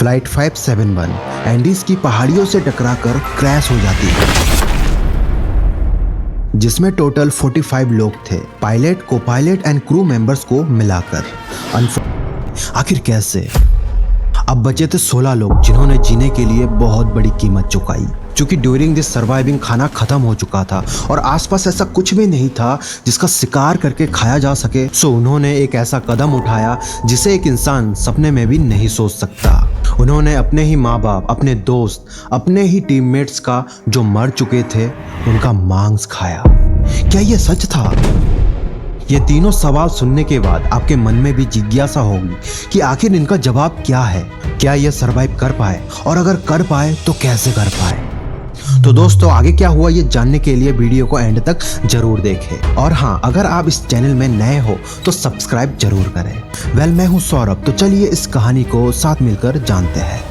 Flight 571 Andes की पहाड़ियों से टकराकर क्रैश हो जाती है, जिसमें टोटल 45 लोग थे, पायलट, को पायलट एंड क्रू मेंबर्स को मिलाकर। आखिर कैसे? अब बचे थे 16 लोग जिन्होंने जीने के लिए बहुत बड़ी कीमत चुकाई। क्योंकि ड्यूरिंग दिस सर्वाइविंग खाना खत्म हो चुका था और आसपास ऐसा कुछ भी नहीं था जिसका शिकार करके खाया जा सके, सो उन्होंने एक ऐसा कदम उठाया जिसे एक इंसान सपने में भी नहीं सोच सकता। उन्होंने अपने ही माँ बाप, अपने दोस्त, अपने ही टीममेट्स का जो मर चुके थे उनका मांस खाया। क्या ये सच था? ये तीनों सवाल सुनने के बाद आपके मन में भी जिज्ञासा होगी कि आखिर इनका जवाब क्या है। क्या ये सरवाइव कर पाए, और अगर कर पाए तो कैसे कर पाए? तो दोस्तों, आगे क्या हुआ ये जानने के लिए वीडियो को एंड तक जरूर देखें। और हाँ, अगर आप इस चैनल में नए हो तो सब्सक्राइब जरूर करें। मैं हूँ सौरभ, तो चलिए इस कहानी को साथ मिलकर जानते हैं।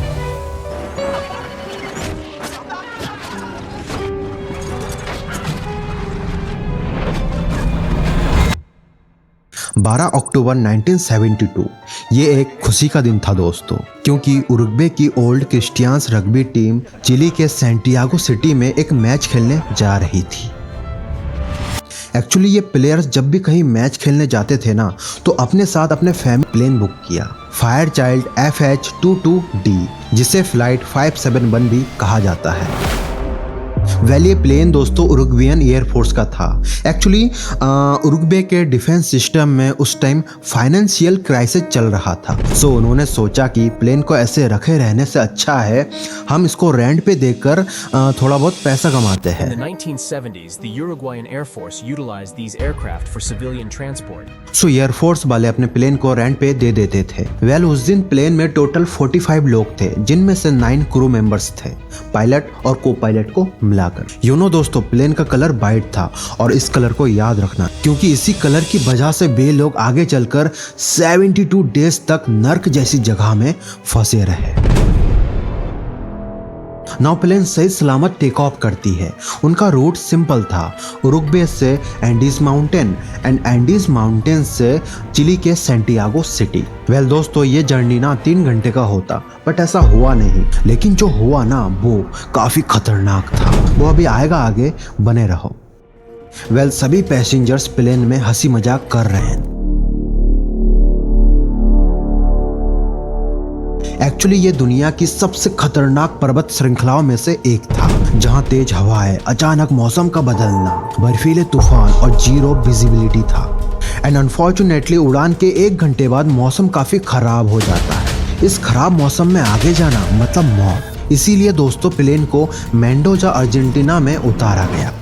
12 अक्टूबर 1972 ये एक खुशी का दिन था दोस्तों, क्योंकि उरुग्वे की old Christians rugby team chilli के सैंटियागो सिटी में एक मैच खेलने जा रही थी। एक्चुअली ये प्लेयर्स जब भी कहीं मैच खेलने जाते थे ना, तो अपने साथ अपने फैमिली प्लेन बुक किया, फायरचाइल्ड FH-22D, जिसे फ्लाइट 571 भी कहा जाता है। ये प्लेन दोस्तों उरुग्वेयन एयरफोर्स का था। एक्चुअली उरुग्वे के डिफेंस सिस्टम में उस टाइम फाइनेंशियल क्राइसिस चल रहा था, सो उन्होंने सोचा कि प्लेन को ऐसे रखे रहने से अच्छा है हम इसको रेंट पे देकर थोड़ा बहुत पैसा कमाते हैं। In the 1970s, the Uruguayan Air Force utilized these aircraft for civilian transport. So air force वाले अपने प्लेन को रेंट पे दे देते थे। उस दिन प्लेन में टोटल 45 लोग थे, जिनमें से 9 क्रू मेंबर्स थे, पायलट और को पायलट को मिलाकर। दोस्तों, प्लेन का कलर वाइट था और इस कलर को याद रखना, क्योंकि इसी कलर की वजह से वे लोग आगे चलकर 72 डेज तक नर्क जैसी जगह में फंसे रहे। नाउ प्लेन सही सलामत टेक ऑफ करती है। उनका रूट सिंपल था, उरुग्वे से Andes mountain and Andes mountain से चिली के सैंटियागो सिटी। दोस्तों, ये जर्नी ना 3 घंटे का होता, बट ऐसा हुआ नहीं। लेकिन जो हुआ ना वो काफी खतरनाक था, वो अभी आएगा, आगे बने रहो। सभी पैसेंजर्स प्लेन में हंसी मजाक कर रहे हैं। एक्चुअली ये दुनिया की सबसे खतरनाक पर्वत श्रृंखलाओं में से एक था, जहां तेज हवाएं, अचानक मौसम का बदलना, बर्फीले तूफान और जीरो विजिबिलिटी था। एंड अनफॉर्चुनेटली उड़ान के 1 घंटे बाद मौसम काफी खराब हो जाता है। इस खराब मौसम में आगे जाना मतलब मौत। इसीलिए दोस्तों प्लेन को मेंडोजा अर्जेंटीना में उतारा गया।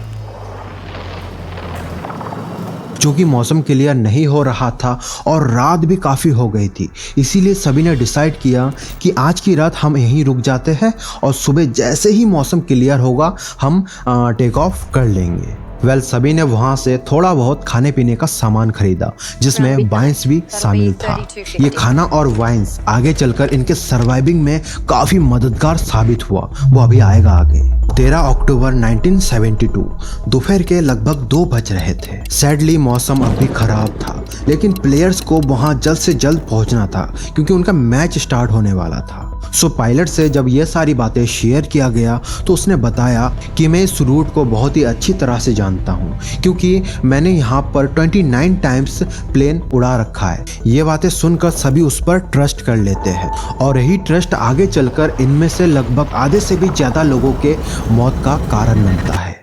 क्योंकि मौसम क्लियर नहीं हो रहा था और रात भी काफ़ी हो गई थी, इसीलिए सभी ने डिसाइड किया कि आज की रात हम यहीं रुक जाते हैं और सुबह जैसे ही मौसम क्लियर होगा हम टेक ऑफ कर लेंगे। सभी ने वहाँ से थोड़ा बहुत खाने पीने का सामान खरीदा, जिसमें वाइन्स भी शामिल था। ये खाना और वाइन्स आगे चलकर इनके सर्वाइविंग में काफ़ी मददगार साबित हुआ, वो अभी आएगा आगे। 13 अक्टूबर 1972 दोपहर के लगभग 2 बज रहे थे। सैडली मौसम अभी खराब था, लेकिन प्लेयर्स को वहाँ जल्द से जल्द पहुँचना था, क्योंकि उनका मैच स्टार्ट होने वाला था। सो पायलट से जब ये सारी बातें शेयर किया गया तो उसने बताया कि मैं इस रूट को बहुत ही अच्छी तरह से जानता हूँ, क्योंकि मैंने यहाँ पर 29 टाइम्स प्लेन उड़ा रखा है। ये बातें सुनकर सभी उस पर ट्रस्ट कर लेते हैं और यही ट्रस्ट आगे चलकर इनमें से लगभग आधे से भी ज़्यादा लोगों के मौत का कारण बनता है।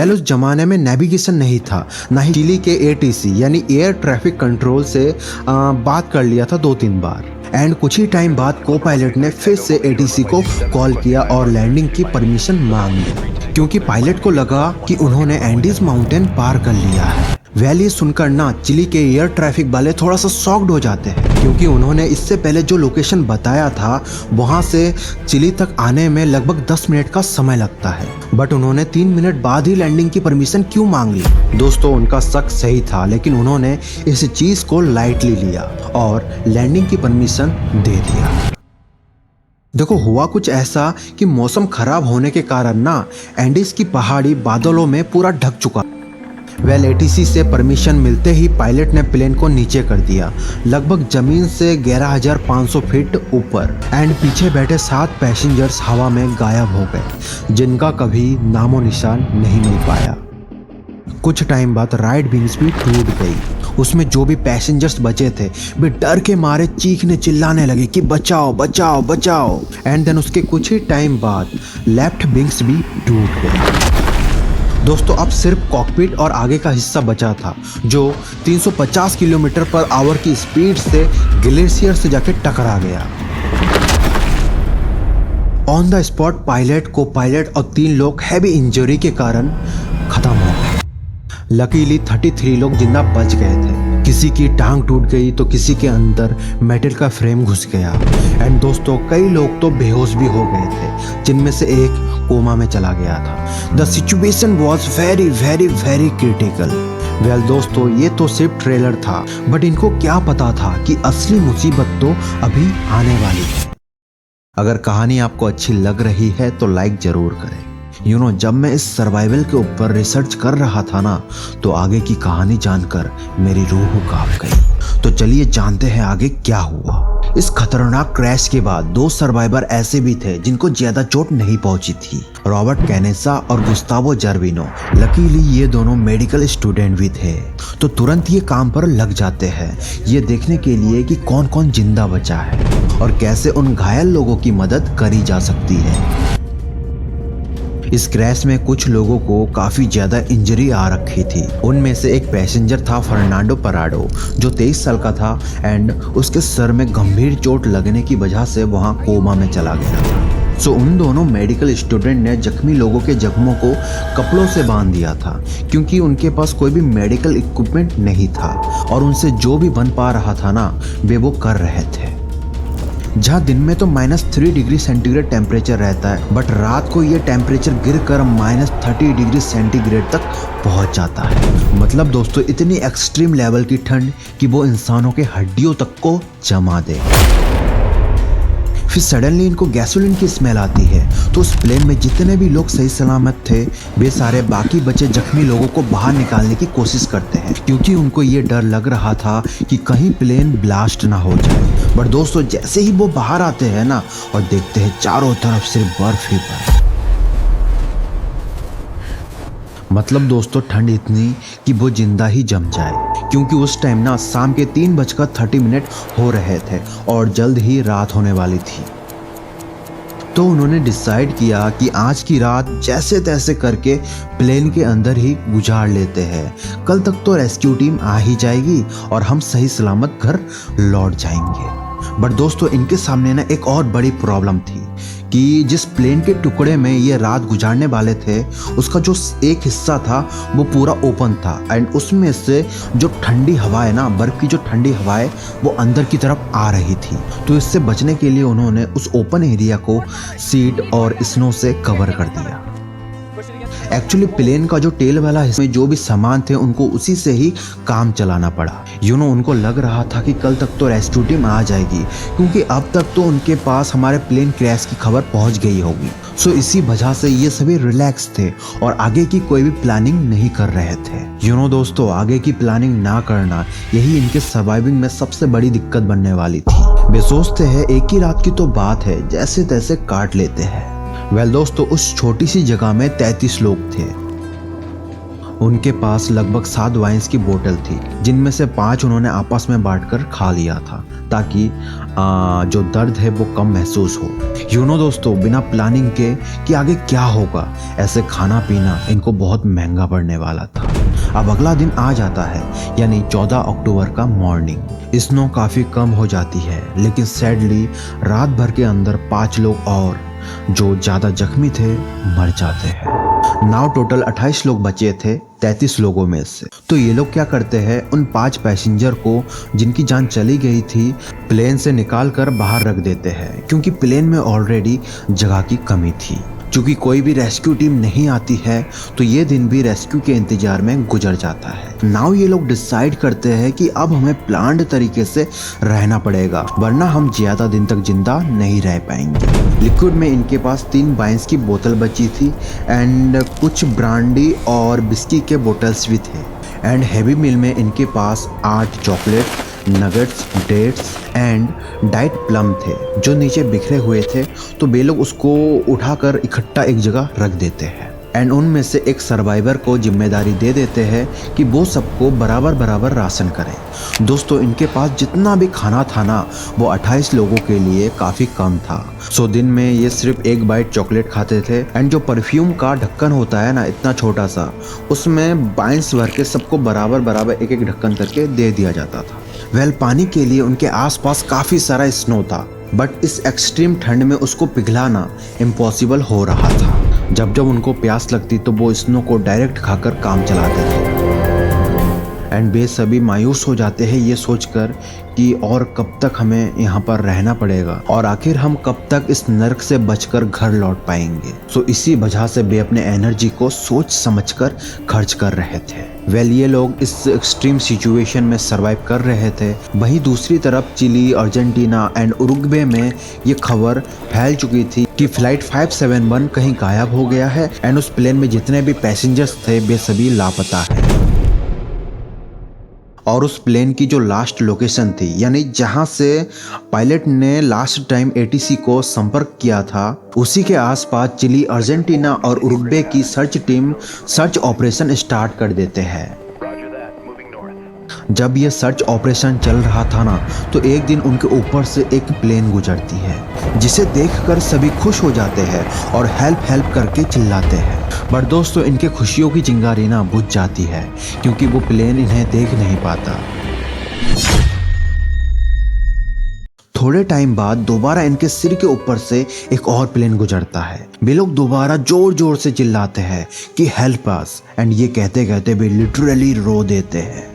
उस जमाने में नेविगेशन नहीं था, ना ही चिली के ATC यानी एयर ट्रैफिक कंट्रोल से बात कर लिया था 2-3 बार। एंड कुछ ही टाइम बाद को पायलट ने फिर से ATC को कॉल किया और लैंडिंग की परमिशन मांग ली, क्योंकि पायलट को लगा कि उन्होंने एंडीज माउंटेन पार कर लिया है। ये सुनकर ना चिली के एयर ट्रैफिक वाले थोड़ा सा शॉक्ड हो जाते हैं, क्योंकि उन्होंने इससे पहले जो लोकेशन बताया था वहाँ से चिली तक आने में लगभग 10 मिनट का समय लगता है, बट उन्होंने 3 मिनट बाद ही लैंडिंग की परमिशन क्यों मांग ली? दोस्तों, उनका शक सही था, लेकिन उन्होंने इस चीज़ को लाइटली लिया और लैंडिंग की परमिशन दे दिया। देखो, हुआ कुछ ऐसा कि मौसम खराब होने के कारण ना एंडीज की पहाड़ी बादलों में पूरा ढक चुका। वेल एटीसी से परमिशन मिलते ही पायलट ने प्लेन को नीचे कर दिया, लगभग जमीन से 11,500 फीट ऊपर। एंड पीछे बैठे 7 पैसेंजर्स हवा में गायब हो गए, जिनका कभी नामो निशान नहीं मिल पाया। कुछ टाइम बाद राइट विंग्स भी टूट गई। उसमें जो भी पैसेंजर्स बचे थे वे डर के मारे चीखने चिल्लाने लगे कि बचाओ बचाओ बचाओ। एंड देन उसके कुछ ही टाइम बाद लेफ्ट विंग्स भी टूट गए। दोस्तों अब सिर्फ कॉकपिट और आगे का हिस्सा बचा था, जो 350 किलोमीटर पर आवर की स्पीड से ग्लेशियर से जाके टकरा गया। ऑन द स्पॉट पायलट, को पायलट और 3 लोग हैवी इंजरी के कारण खत्म हो गए। लकीली 33 लोग जिंदा बच गए थे। किसी की टांग टूट गई तो किसी के अंदर मेटल का फ्रेम घुस गया। एंड दोस्तों कई लोग तो बेहोश भी हो गए थे, जिनमें से एक कोमा में चला गया था। The situation was very very very critical. Well दोस्तों ये तो सिर्फ ट्रेलर था, बट इनको क्या पता था कि असली मुसीबत तो अभी आने वाली है। अगर कहानी आपको अच्छी लग रही है तो लाइक जरूर करें। जब मैं इस सर्वाइवल के ऊपर रिसर्च कर रहा था ना, तो आगे की कहानी जानकर मेरी रूह कांप गई। तो चलिए जानते हैं आगे क्या हुआ। इस खतरनाक क्रैश के बाद 2 सर्वाइवर ऐसे भी थे जिनको ज्यादा चोट नहीं पहुंची थी, रॉबर्ट कैनेसा और गुस्तावो जर्विनो। लकीली ये दोनों मेडिकल स्टूडेंट भी थे, तो तुरंत ये काम पर लग जाते हैं ये देखने के लिए कि कौन कौन जिंदा बचा है और कैसे उन घायल लोगों की मदद करी जा सकती है। इस क्रैश में कुछ लोगों को काफी ज्यादा इंजरी आ रखी थी। उनमें से एक पैसेंजर था फर्नांडो पराडो, जो 23 साल का था। एंड उसके सर में गंभीर चोट लगने की वजह से वहां कोमा में चला गया था। सो उन दोनों मेडिकल स्टूडेंट ने जख्मी लोगों के जख्मों को कपड़ों से बांध दिया था, क्योंकि उनके पास कोई भी मेडिकल इक्विपमेंट नहीं था और उनसे जो भी बन पा रहा था ना वे वो कर रहे थे। जहाँ दिन में तो -3 डिग्री सेंटीग्रेड टेम्परेचर रहता है, बट रात को ये टेम्परेचर गिरकर -30 डिग्री सेंटीग्रेड तक पहुंच जाता है। मतलब दोस्तों इतनी एक्सट्रीम लेवल की ठंड कि वो इंसानों के हड्डियों तक को जमा दे। फिर सडनली इनको गैसोलीन की स्मेल आती है, तो उस प्लेन में जितने भी लोग सही सलामत थे वे सारे बाकी बचे जख्मी लोगों को बाहर निकालने की कोशिश करते हैं, क्योंकि उनको ये डर लग रहा था कि कहीं प्लेन ब्लास्ट ना हो जाए। बट दोस्तों जैसे ही वो बाहर आते हैं ना और देखते हैं चारों तरफ सिर्फ बर्फ ही बर्फ। मतलब दोस्तों ठंड इतनी कि वो जिंदा ही जम जाए, क्योंकि उस टाइम ना शाम के 3:30 हो रहे थे और जल्द ही रात होने वाली थी। तो उन्होंने डिसाइड किया कि आज की रात जैसे तैसे करके प्लेन के अंदर ही गुजार लेते हैं। कल तक तो रेस्क्यू टीम आ ही जाएगी और हम सही सलामत घर लौट जाएंगे। बट दोस्तों इनके सामने ना एक और बड़ी प्रॉब्लम थी कि जिस प्लेन के टुकड़े में ये रात गुजारने वाले थे उसका जो एक हिस्सा था वो पूरा ओपन था। एंड उसमें से जो ठंडी हवा है ना, बर्फ की जो ठंडी हवा है वो अंदर की तरफ आ रही थी। तो इससे बचने के लिए उन्होंने उस ओपन एरिया को सीट और स्नो से कवर कर दिया। एक्चुअली प्लेन का जो टेल वाला हिस्सा में जो भी सामान थे उनको उसी से ही काम चलाना पड़ा। उनको लग रहा था कि कल तक तो रेस्क्यू टीम आ जाएगी, क्योंकि अब तक तो उनके पास हमारे प्लेन क्रैश की खबर पहुंच गई होगी। सो इसी वजह से ये सभी रिलैक्स थे और आगे की कोई भी प्लानिंग नहीं कर रहे थे। दोस्तों आगे की प्लानिंग ना करना यही इनके सर्वाइविंग में सबसे बड़ी दिक्कत बनने वाली थी। वे सोचते हैं एक ही रात की तो बात है, जैसे तैसे काट लेते हैं। वेल दोस्तों उस छोटी सी जगह में 33 लोग थे। उनके पास लगभग 7 वाइन्स की बोतल थी, जिनमें से 5 उन्होंने आपस में बांटकर खा लिया था, ताकि जो दर्द है वो कम महसूस हो। दोस्तों बिना प्लानिंग के कि आगे क्या होगा, ऐसे खाना पीना इनको बहुत महंगा पड़ने वाला था। अब अगला दिन आ जाता है, यानी 14 अक्टूबर का मॉर्निंग। स्नो काफ़ी कम हो जाती है, लेकिन सैडली रात भर के अंदर 5 लोग और जो ज़्यादा जख्मी थे मर जाते हैं। नाउ टोटल 28 लोग बचे थे 33 लोगों में से। तो ये लोग क्या करते हैं, उन 5 पैसेंजर को जिनकी जान चली गई थी प्लेन से निकाल कर बाहर रख देते हैं, क्योंकि प्लेन में ऑलरेडी जगह की कमी थी। चूँकि कोई भी रेस्क्यू टीम नहीं आती है तो ये दिन भी रेस्क्यू के इंतजार में गुजर जाता है। नाउ ये लोग डिसाइड करते हैं कि अब हमें प्लान्ड तरीके से रहना पड़ेगा, वरना हम ज़्यादा दिन तक जिंदा नहीं रह पाएंगे। लिक्विड में इनके पास 3 वाइन्स की बोतल बची थी एंड कुछ ब्रांडी और बिस्की के बोतल्स भी थे। एंड हैवी मील में इनके पास 8 chocolate, nuggets, dates and diet plum थे जो नीचे बिखरे हुए थे, तो वे लोग उसको उठाकर इकट्ठा एक जगह रख देते हैं। एंड उनमें से एक सर्वाइवर को जिम्मेदारी दे देते हैं कि वो सबको बराबर बराबर राशन करें। दोस्तों इनके पास जितना भी खाना था ना वो 28 लोगों के लिए काफ़ी कम था। सो दिन में ये सिर्फ 1 बाइट चॉकलेट खाते थे एंड जो परफ्यूम का ढक्कन होता है ना इतना छोटा सा, उसमें बाइंस भर के सबको बराबर बराबर एक ढक्कन करके दे दिया जाता था। पानी के लिए उनके आसपास काफ़ी सारा स्नो था, बट इस एक्सट्रीम ठंड में उसको पिघलाना इम्पॉसिबल हो रहा था। जब जब उनको प्यास लगती तो वो स्नो को डायरेक्ट खाकर काम चलाते थे। एंड वे सभी मायूस हो जाते हैं ये सोचकर कि और कब तक हमें यहाँ पर रहना पड़ेगा और आखिर हम कब तक इस नर्क से बचकर घर लौट पाएंगे। सो इसी वजह से वे अपने एनर्जी को सोच समझकर खर्च कर रहे थे। ये लोग इस एक्सट्रीम सिचुएशन में सरवाइव कर रहे थे। वहीं दूसरी तरफ चिली, अर्जेंटीना एंड उरुग्वे में ये खबर फैल चुकी थी कि फ्लाइट 571 कहीं गायब हो गया है एंड उस प्लेन में जितने भी पैसेंजर्स थे वे सभी लापता है। और उस प्लेन की जो लास्ट लोकेशन थी, यानी जहां से पायलट ने लास्ट टाइम एटीसी को संपर्क किया था, उसी के आसपास चिली, अर्जेंटीना और उरुग्वे की search team search operation start कर देते हैं। जब ये सर्च ऑपरेशन चल रहा था ना तो एक दिन उनके ऊपर से एक प्लेन गुजरती है जिसे देखकर सभी खुश हो जाते हैं और हेल्प हेल्प करके चिल्लाते हैं। बट दोस्तों इनके खुशियों की चिंगारी ना बुझ जाती है क्योंकि वो प्लेन इन्हें देख नहीं पाता। थोड़े टाइम बाद दोबारा इनके सिर के ऊपर से एक और प्लेन गुजरता है। वे लोग दोबारा जोर जोर से चिल्लाते हैं कि हेल्प अस, एंड ये कहते कहते वे लिटरली रो देते हैं।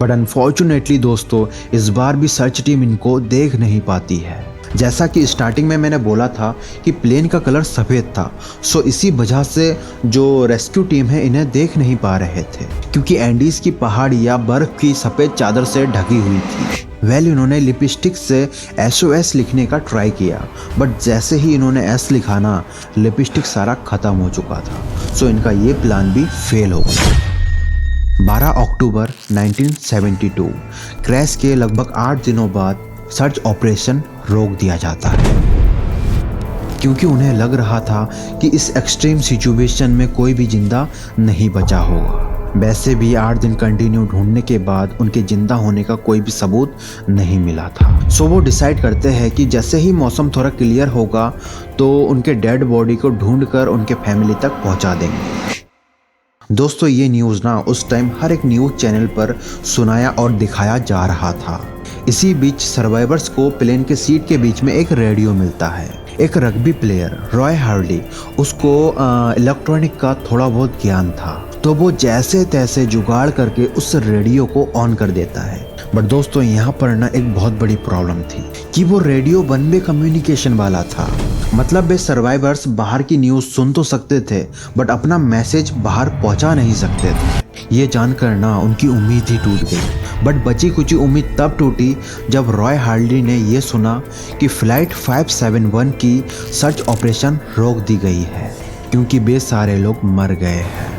बट अनफॉर्चुनेटली दोस्तों इस बार भी सर्च टीम इनको देख नहीं पाती है। जैसा कि स्टार्टिंग में मैंने बोला था कि प्लेन का कलर सफ़ेद था, सो इसी वजह से जो रेस्क्यू टीम है इन्हें देख नहीं पा रहे थे क्योंकि एंडीज की पहाड़ियाँ बर्फ की सफ़ेद चादर से ढकी हुई थी। इन्होंने लिपस्टिक से SOS लिखने का ट्राई किया, बट जैसे ही इन्होंने S लिखा ना लिपस्टिक सारा ख़त्म हो चुका था। सो इनका ये प्लान भी फेल हो गया। 12 अक्टूबर 1972 क्रैश के लगभग 8 दिनों बाद सर्च ऑपरेशन रोक दिया जाता है क्योंकि उन्हें लग रहा था कि इस एक्सट्रीम सिचुएशन में कोई भी जिंदा नहीं बचा होगा। वैसे भी 8 दिन कंटिन्यू ढूंढने के बाद उनके जिंदा होने का कोई भी सबूत नहीं मिला था। सो वो डिसाइड करते हैं कि जैसे ही मौसम थोड़ा क्लियर होगा तो उनके डेड बॉडी को ढूंढकर उनके फैमिली तक पहुंचा देंगे। दोस्तों ये न्यूज़ ना उस टाइम हर एक न्यूज़ चैनल पर सुनाया और दिखाया जा रहा था। इसी बीच सर्वाइवर्स को प्लेन के सीट के बीच में एक रेडियो मिलता है। एक रग्बी प्लेयर रॉय हार्डी, उसको इलेक्ट्रॉनिक का थोड़ा बहुत ज्ञान था, तो वो जैसे तैसे जुगाड़ करके उस रेडियो को ऑन कर देता है। बट दोस्तों यहाँ पर ना एक बहुत बड़ी प्रॉब्लम थी कि वो रेडियो वन वे कम्युनिकेशन वाला था। मतलब वे सर्वाइवर्स बाहर की न्यूज़ सुन तो सकते थे बट अपना मैसेज बाहर पहुंचा नहीं सकते थे। ये जानकर ना उनकी उम्मीद ही टूट गई। बट बची कुछ उम्मीद तब टूटी जब रॉय हार्डी ने ये सुना कि फ्लाइट 571 की सर्च ऑपरेशन रोक दी गई है क्योंकि वे सारे लोग मर गए हैं।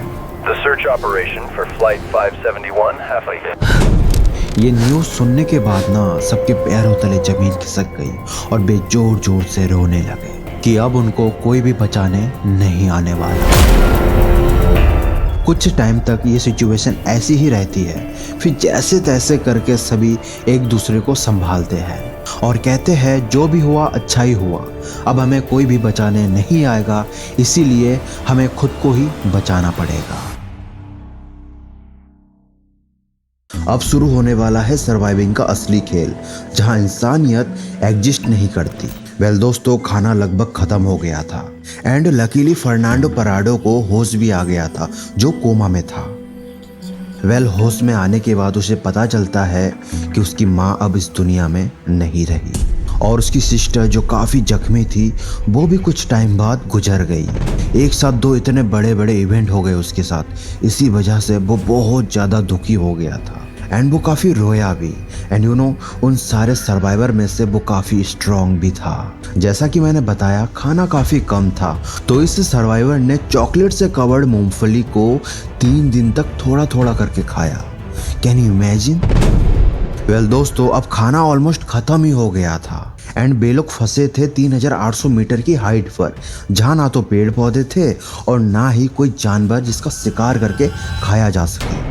The search operation for flight 571 have ये न्यूज़ सुनने के बाद ना सबके पैरों तले जमीन खिसक गई और वे जोर जोर से रोने लगे कि अब उनको कोई भी बचाने नहीं आने वाला। कुछ टाइम तक ये सिचुएशन ऐसी ही रहती है, फिर जैसे तैसे करके सभी एक दूसरे को संभालते हैं और कहते हैं जो भी हुआ अच्छा ही हुआ, अब हमें कोई भी बचाने नहीं आएगा, इसीलिए हमें खुद को ही बचाना पड़ेगा। अब शुरू होने वाला है सर्वाइविंग का असली खेल, जहां इंसानियत एग्जिस्ट नहीं करती। दोस्तों खाना लगभग खत्म हो गया था एंड लकीली फर्नांडो पराडो को होश भी आ गया था जो कोमा में था। होश में आने के बाद उसे पता चलता है कि उसकी माँ अब इस दुनिया में नहीं रही और उसकी सिस्टर जो काफ़ी जख्मी थी वो भी कुछ टाइम बाद गुजर गई। एक साथ दो इतने बड़े बड़े इवेंट हो गए उसके साथ, इसी वजह से वो बहुत ज़्यादा दुखी हो गया था एंड वो काफ़ी रोया भी। एंड उन सारे सर्वाइवर में से वो काफ़ी स्ट्रॉन्ग भी था। जैसा कि मैंने बताया खाना काफ़ी कम था, तो इस सर्वाइवर ने चॉकलेट से कवर्ड मूंगफली को 3 दिन तक थोड़ा थोड़ा करके खाया। Can you imagine? वेल दोस्तों, अब खाना ऑलमोस्ट ख़त्म ही हो गया था एंड वे लोग फंसे थे 3800 मीटर की हाइट पर, जहाँ ना तो पेड़ पौधे थे और ना ही कोई जानवर जिसका शिकार करके खाया जा सके।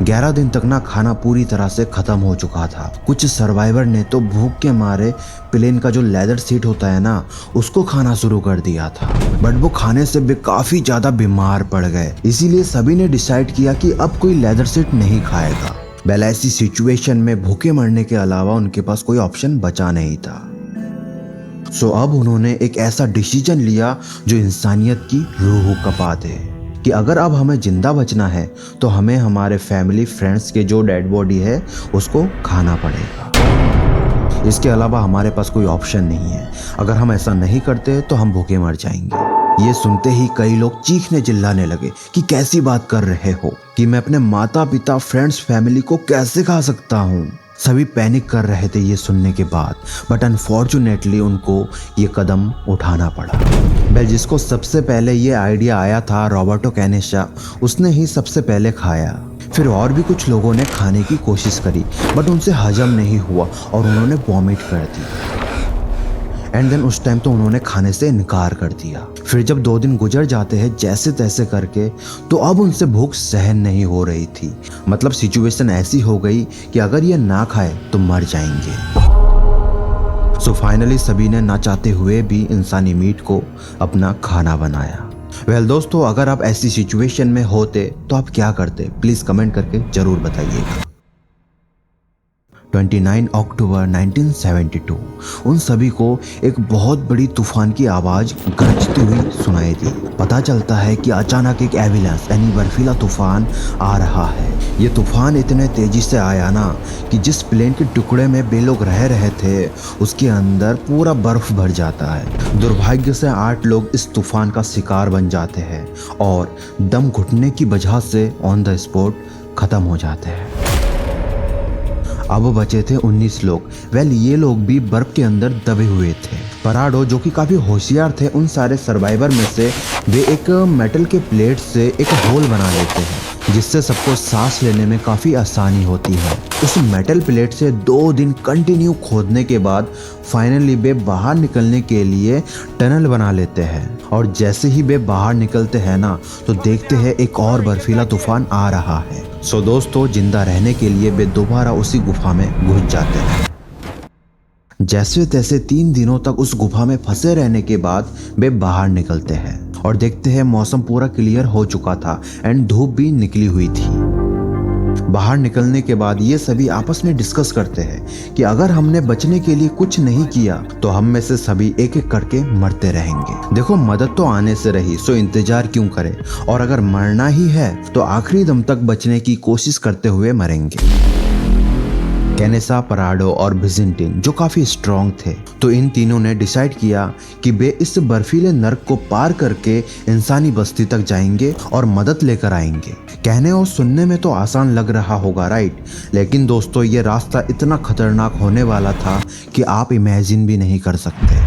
11 दिन तक ना खाना पूरी तरह से खत्म हो चुका था। कुछ सर्वाइवर ने तो भूख के मारे प्लेन का जो लेदर सीट होता है ना, उसको खाना शुरू कर दिया था, बट वो खाने से भी काफी ज्यादा बीमार पड़ गए। इसीलिए सभी ने डिसाइड किया कि अब कोई लेदर सीट नहीं खाएगा। वेल ऐसी सिचुएशन में भूखे मरने के अलावा उनके पास कोई ऑप्शन बचा नहीं था। सो अब उन्होंने एक ऐसा डिसीजन लिया जो इंसानियत की रूह कपा दे कि अगर अब हमें जिंदा बचना है तो हमें हमारे फैमिली फ्रेंड्स के जो डेड बॉडी है उसको खाना पड़ेगा। इसके अलावा हमारे पास कोई ऑप्शन नहीं है। अगर हम ऐसा नहीं करते तो हम भूखे मर जाएंगे। ये सुनते ही कई लोग चीखने चिल्लाने लगे कि कैसी बात कर रहे हो, कि मैं अपने माता पिता फ्रेंड्स फैमिली को कैसे खा सकता हूँ। सभी पैनिक कर रहे थे ये सुनने के बाद, बट अनफॉर्चुनेटली उनको ये कदम उठाना पड़ा। वेल जिसको सबसे पहले ये आइडिया आया था रॉबर्टो कैनेशा, उसने ही सबसे पहले खाया। फिर और भी कुछ लोगों ने खाने की कोशिश करी, बट उनसे हजम नहीं हुआ और उन्होंने वॉमिट कर दी। एंड देन उस टाइम तो उन्होंने खाने से इनकार कर दिया। फिर जब 2 दिन गुजर जाते हैं जैसे तैसे करके, तो अब उनसे भूख सहन नहीं हो रही थी। मतलब सिचुएशन ऐसी हो गई कि अगर ये ना खाए तो मर जाएंगे। सो फाइनली सभी ने ना चाहते हुए भी इंसानी मीट को अपना खाना बनाया। वेल दोस्तों, अगर आप ऐसी सिचुएशन में होते तो आप क्या करते? प्लीज कमेंट करके जरूर बताइएगा। 29 अक्टूबर 1972 उन सभी को एक बहुत बड़ी तूफान की आवाज गरजती हुई सुनाई दी। पता चलता है कि अचानक एक एविलांस यानी बर्फीला तूफान आ रहा है। ये तूफान इतने तेजी से आया ना कि जिस प्लेन के टुकड़े में वे लोग रह रहे थे उसके अंदर पूरा बर्फ भर जाता है। दुर्भाग्य से 8 लोग इस तूफान का शिकार बन जाते हैं और दम घुटने की वजह से ऑन द स्पॉट खत्म हो जाते हैं। अब बचे थे 19 लोग। वेल ये लोग भी बर्फ के अंदर दबे हुए थे। पराडो जो कि काफी होशियार थे, उन सारे सर्वाइवर में से वे एक मेटल के प्लेट से एक होल बना लेते हैं जिससे सबको सांस लेने में काफी आसानी होती है। उस मेटल प्लेट से 2 दिन कंटिन्यू खोदने के बाद फाइनली वे बाहर निकलने के लिए टनल बना लेते हैं। और जैसे ही वे बाहर निकलते हैं ना, तो देखते हैं एक और बर्फीला तूफान आ रहा है। सो दोस्तों, जिंदा रहने के लिए वे दोबारा उसी गुफा में घुस जाते हैं। जैसे तैसे 3 दिनों तक उस गुफा में फंसे रहने के बाद वे बाहर निकलते हैं और देखते हैं मौसम पूरा क्लियर हो चुका था एंड धूप भी निकली हुई थी। बाहर निकलने के बाद ये सभी आपस में डिस्कस करते हैं कि अगर हमने बचने के लिए कुछ नहीं किया तो हम में से सभी एक एक करके मरते रहेंगे। देखो, मदद तो आने से रही, सो इंतजार क्यों करें, और अगर मरना ही है तो आखिरी दम तक बचने की कोशिश करते हुए मरेंगे। कैनेसा, पराडो और बिजेंटिन जो काफी स्ट्रॉन्ग थे, तो इन तीनों ने डिसाइड किया कि वे इस बर्फीले नर्क को पार करके इंसानी बस्ती तक जाएंगे और मदद लेकर आएंगे। कहने और सुनने में तो आसान लग रहा होगा, राइट? लेकिन दोस्तों, ये रास्ता इतना खतरनाक होने वाला था कि आप इमेजिन भी नहीं कर सकते।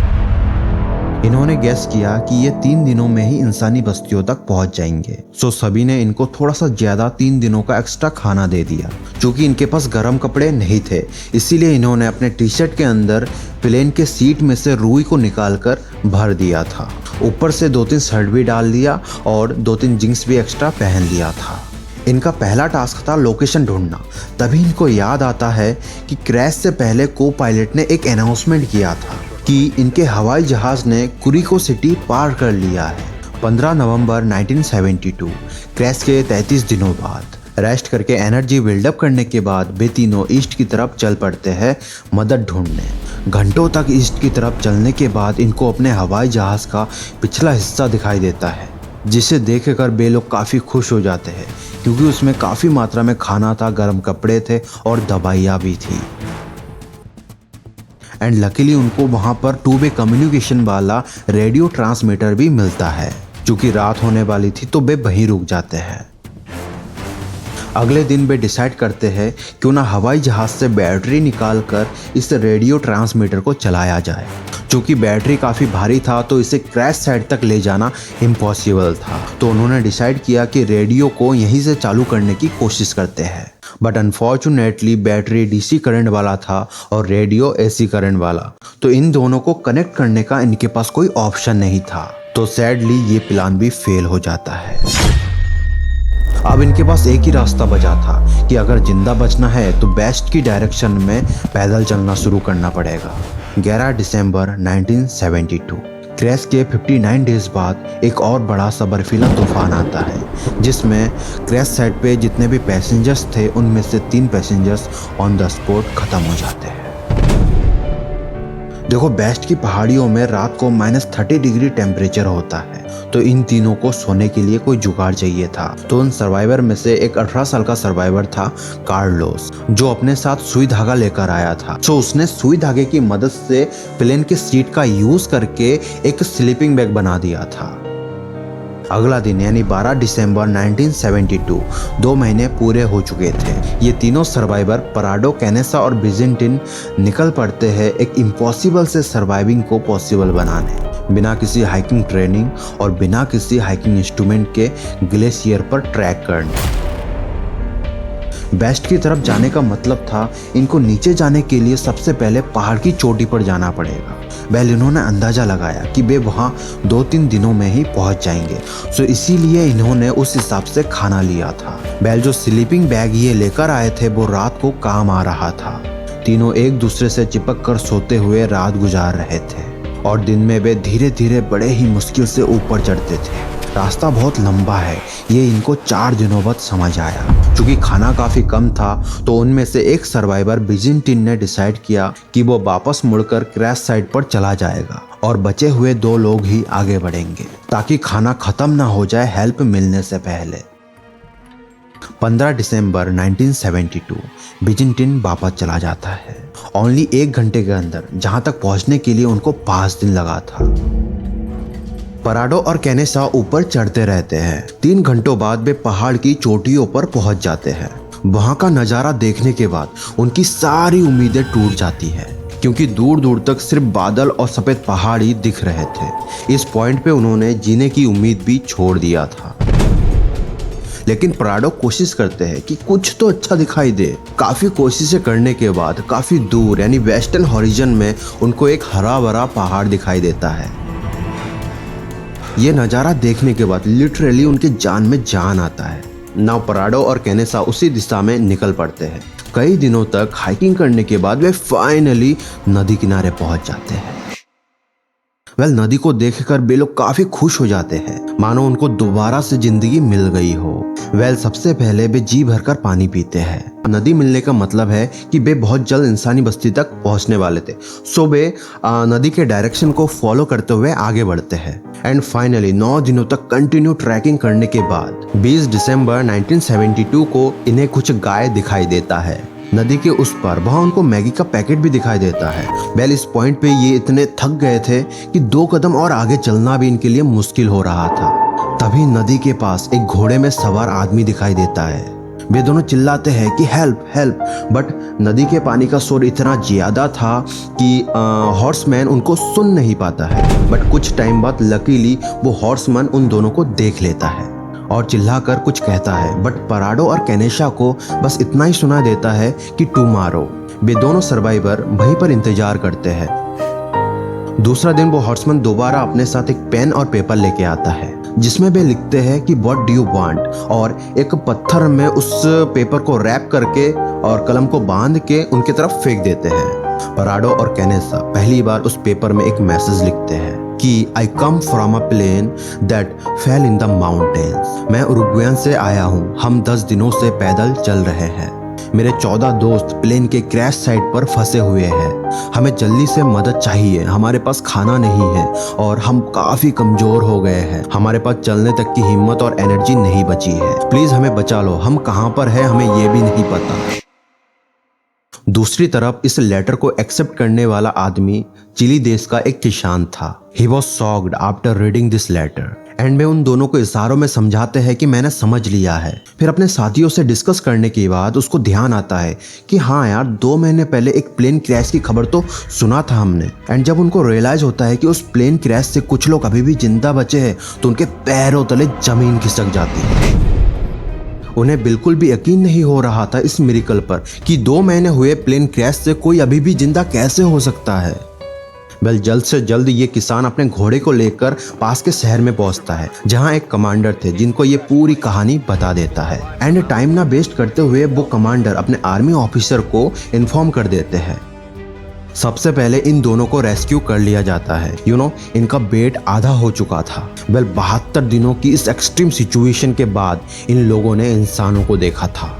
इन्होंने गैस किया कि ये 3 दिनों में ही इंसानी बस्तियों तक पहुंच जाएंगे। सो सभी ने इनको थोड़ा सा ज्यादा 3 दिनों का एक्स्ट्रा खाना दे दिया। क्योंकि इनके पास गर्म कपड़े नहीं थे, इसीलिए इन्होंने अपने टी शर्ट के अंदर प्लेन के सीट में से रुई को निकालकर भर दिया था। ऊपर से 2-3 शर्ट भी डाल दिया और 2-3 जींस भी एक्स्ट्रा पहन लिया था। इनका पहला टास्क था लोकेशन ढूंढना। तभी इनको याद आता है कि क्रैश से पहले को पायलट ने एक अनाउंसमेंट किया था कि इनके हवाई जहाज ने कुरिको सिटी पार कर लिया है। 15 नवंबर 1972 क्रैश के 33 दिनों बाद रेस्ट करके एनर्जी बिल्डअप करने के बाद वे तीनों ईस्ट की तरफ चल पड़ते हैं मदद ढूंढने। घंटों तक ईस्ट की तरफ चलने के बाद इनको अपने हवाई जहाज का पिछला हिस्सा दिखाई देता है, जिसे देखकर वे लोग काफ़ी खुश हो जाते हैं क्योंकि उसमें काफ़ी मात्रा में खाना था, गर्म कपड़े थे और दवाइयाँ भी थी। एंड लकीली उनको वहाँ पर 2-वे कम्युनिकेशन वाला रेडियो ट्रांसमीटर भी मिलता है। चूँकि रात होने वाली थी तो वे वहीं रुक जाते हैं। अगले दिन वे डिसाइड करते हैं क्यों ना हवाई जहाज से बैटरी निकालकर इस रेडियो ट्रांसमीटर को चलाया जाए। चूँकि बैटरी काफ़ी भारी था तो इसे क्रैश साइट तक ले जाना इम्पॉसिबल था, तो उन्होंने डिसाइड किया कि रेडियो को यहीं से चालू करने की कोशिश करते हैं। But unfortunately battery DC current वाला था और रेडियो एसी करंट वाला, तो इन दोनों को कनेक्ट करने का इनके पास कोई ऑप्शन नहीं था। तो सैडली ये प्लान भी फेल हो जाता है। अब इनके पास एक ही रास्ता बचा था कि अगर जिंदा बचना है तो वेस्ट की डायरेक्शन में पैदल चलना शुरू करना पड़ेगा। 11 दिसंबर 1972 क्रैश के 59 डेज बाद एक और बड़ा सा बर्फीला तूफान आता है, जिसमें क्रैश साइट पे जितने भी पैसेंजर्स थे उनमें से 3 पैसेंजर्स ऑन द स्पॉट खत्म हो जाते हैं। देखो, वेस्ट की पहाड़ियों में रात को -30 डिग्री टेम्परेचर होता है, तो इन तीनों को सोने के लिए कोई जुगाड़ चाहिए था। तो उन सर्वाइवर में से एक 18 साल का सर्वाइवर था कार्लोस, जो अपने साथ सुई धागा लेकर आया था। तो उसने सुई धागे की मदद से प्लेन के सीट का यूज करके एक स्लीपिंग बैग बना दिया था। अगला दिन यानी 12 दिसंबर 1972 2 महीने पूरे हो चुके थे। ये तीनों सर्वाइवर पराडो, कैनेसा और बिजेंटिन निकल पड़ते हैं एक इम्पॉसिबल से सर्वाइविंग को पॉसिबल बनाने। बिना किसी हाइकिंग ट्रेनिंग और बिना किसी हाइकिंग इंस्ट्रूमेंट के ग्लेशियर पर ट्रैक करने। वेस्ट की तरफ जाने का मतलब था इनको नीचे जाने के लिए सबसे पहले पहाड़ की चोटी पर जाना पड़ेगा। वेल, इन्होंने अंदाजा लगाया कि वे वहाँ 2-3 दिनों में ही पहुँच जाएंगे, सो इसीलिए इन्होंने उस हिसाब से खाना लिया था। वेल, जो स्लीपिंग बैग ये लेकर आए थे वो रात को काम आ रहा था। तीनों एक दूसरे से चिपक कर सोते हुए रात गुजार रहे थे और दिन में वे धीरे धीरे बड़े ही मुश्किल से ऊपर चढ़ते थे। रास्ता बहुत लंबा है, ये इनको 4 दिनों बाद समझ आया। चूँकि खाना काफ़ी कम था तो उनमें से एक सर्वाइवर बिजेंटिन ने डिसाइड किया कि वो वापस मुड़कर क्रैश साइट पर चला जाएगा और बचे हुए 2 लोग ही आगे बढ़ेंगे ताकि खाना खत्म ना हो जाए हेल्प मिलने से पहले। 15 दिसंबर 1972 बिजेंटिन वापस चला जाता है। ओनली 1 घंटे के अंदर जहाँ तक पहुँचने के लिए उनको 5 दिन लगा था। पराडो और कैनेसा ऊपर चढ़ते रहते हैं। 3 घंटों बाद वे पहाड़ की चोटियों पर पहुंच जाते हैं। वहां का नजारा देखने के बाद उनकी सारी उम्मीदें टूट जाती है, क्योंकि दूर दूर तक सिर्फ बादल और सफेद पहाड़ ही दिख रहे थे। इस पॉइंट पे उन्होंने जीने की उम्मीद भी छोड़ दिया था। लेकिन पराडो कोशिश करते हैं कि कुछ तो अच्छा दिखाई दे। काफी कोशिशें करने के बाद काफी दूर यानी वेस्टर्न हॉरिजन में उनको एक हरा भरा पहाड़ दिखाई देता है। ये नज़ारा देखने के बाद लिटरली उनके जान में जान आता है। नाउ पराडो और कैनेसा उसी दिशा में निकल पड़ते हैं। कई दिनों तक हाइकिंग करने के बाद वे फाइनली नदी किनारे पहुंच जाते हैं। वेल, नदी को देखकर वे लोग काफी खुश हो जाते हैं, मानो उनको दोबारा से जिंदगी मिल गई हो। वेल, सबसे पहले वे जी भरकर पानी पीते हैं। नदी मिलने का मतलब है कि वे बहुत जल्द इंसानी बस्ती तक पहुंचने वाले थे, सो वे नदी के डायरेक्शन को फॉलो करते हुए आगे बढ़ते हैं। एंड फाइनली 9 दिनों तक कंटिन्यू ट्रैकिंग करने के बाद 20 दिसंबर 1972 को इन्हें कुछ गाय दिखाई देता है। नदी के उस पार वहाँ उनको मैगी का पैकेट भी दिखाई देता है। वेल, इस पॉइंट पे ये इतने थक गए थे कि 2 कदम और आगे चलना भी इनके लिए मुश्किल हो रहा था। तभी नदी के पास एक घोड़े में सवार आदमी दिखाई देता है। वे दोनों चिल्लाते हैं कि हेल्प हेल्प, बट नदी के पानी का शोर इतना ज्यादा था कि हॉर्समैन उनको सुन नहीं पाता है। बट कुछ टाइम बाद लकीली वो हॉर्समैन उन दोनों को देख लेता है और चिल्लाकर कुछ कहता है। बट पराडो और कैनेसा को बस इतना ही सुना देता है कि टुमारो। वे दोनों सर्वाइवर वहीं पर इंतजार करते हैं। दूसरा दिन वो हॉर्समैन दोबारा अपने साथ एक पेन और पेपर लेके आता है, जिसमें वे लिखते हैं कि व्हाट डू यू वांट, और एक पत्थर में उस पेपर को रैप करके और कलम को बांध के उनकी तरफ फेंक देते हैं। पराडो और कैनेसा पहली बार उस पेपर में एक मैसेज लिखते हैं कि I come from a plane that fell in the mountains. मैं उरुग्वे से आया हूँ। हम 10 दिनों से पैदल चल रहे हैं। मेरे 14 दोस्त प्लेन के क्रैश साइट पर फंसे हुए हैं। हमें जल्दी से मदद चाहिए। हमारे पास खाना नहीं है और हम काफी कमजोर हो गए हैं। हमारे पास चलने तक की हिम्मत और एनर्जी नहीं बची है। प्लीज हमें बचा लो। हम कहाँ पर है हमें ये भी नहीं पता। दूसरी तरफ इस लेटर को एक्सेप्ट करने वाला आदमी चिली देश का एक किसान था। He was shocked after reading this letter. End में उन दोनों को इशारों में समझाते हैं कि मैंने समझ लिया है। फिर अपने साथियों से डिस्कस करने के बाद उसको ध्यान आता है कि हाँ यार, 2 महीने पहले एक प्लेन क्रैश की खबर तो सुना था हमने। एंड जब उनको रियलाइज होता है कि उस प्लेन क्रैश से कुछ लोग अभी भी जिंदा बचे हैं तो उनके पैरों तले जमीन खिसक जाती है। उन्हें बिल्कुल भी यकीन नहीं हो रहा था इस मिरेकल पर कि 2 महीने हुए प्लेन क्रैश से कोई अभी भी जिंदा कैसे हो सकता है। वेल, जल्द से जल्द ये किसान अपने घोड़े को लेकर पास के शहर में पहुंचता है जहां एक कमांडर थे जिनको ये पूरी कहानी बता देता है। एंड टाइम ना वेस्ट करते हुए वो कमांडर अपने आर्मी ऑफिसर को इन्फॉर्म कर देते हैं। सबसे पहले इन दोनों को रेस्क्यू कर लिया जाता है। इनका वेट आधा हो चुका था। वेल, 72 दिनों की इस एक्सट्रीम सिचुएशन के बाद इन लोगों ने इंसानों को देखा था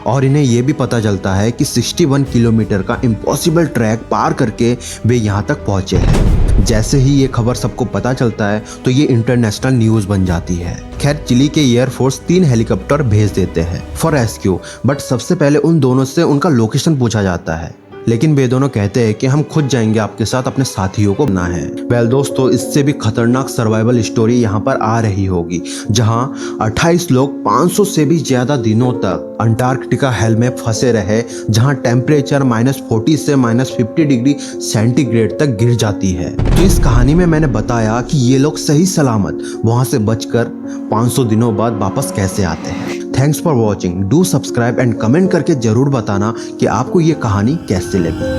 और इन्हें यह भी पता चलता है कि 61 किलोमीटर का इम्पॉसिबल ट्रैक पार करके वे यहाँ तक पहुंचे हैं। जैसे ही ये खबर सबको पता चलता है तो ये इंटरनेशनल न्यूज बन जाती है। खैर, चिली के एयरफोर्स 3 हेलीकॉप्टर भेज देते हैं फॉर रेस्क्यू, बट सबसे पहले उन दोनों से उनका लोकेशन पूछा जाता है, लेकिन वे दोनों कहते हैं कि हम खुद जाएंगे आपके साथ, अपने साथियों को ना है। वेल दोस्तों, इससे भी खतरनाक सर्वाइवल स्टोरी यहाँ पर आ रही होगी जहाँ 28 लोग 500 से भी ज्यादा दिनों तक अंटार्कटिका हेल में फंसे रहे, जहाँ टेम्परेचर -40 से -50 डिग्री सेंटीग्रेड तक गिर जाती है। तो इस कहानी में मैंने बताया कि ये लोग सही सलामत वहां से बचकर 500 दिनों बाद वापस कैसे आते हैं। Thanks for watching. Do subscribe and comment करके जरूर बताना कि आपको ये कहानी कैसे लगी।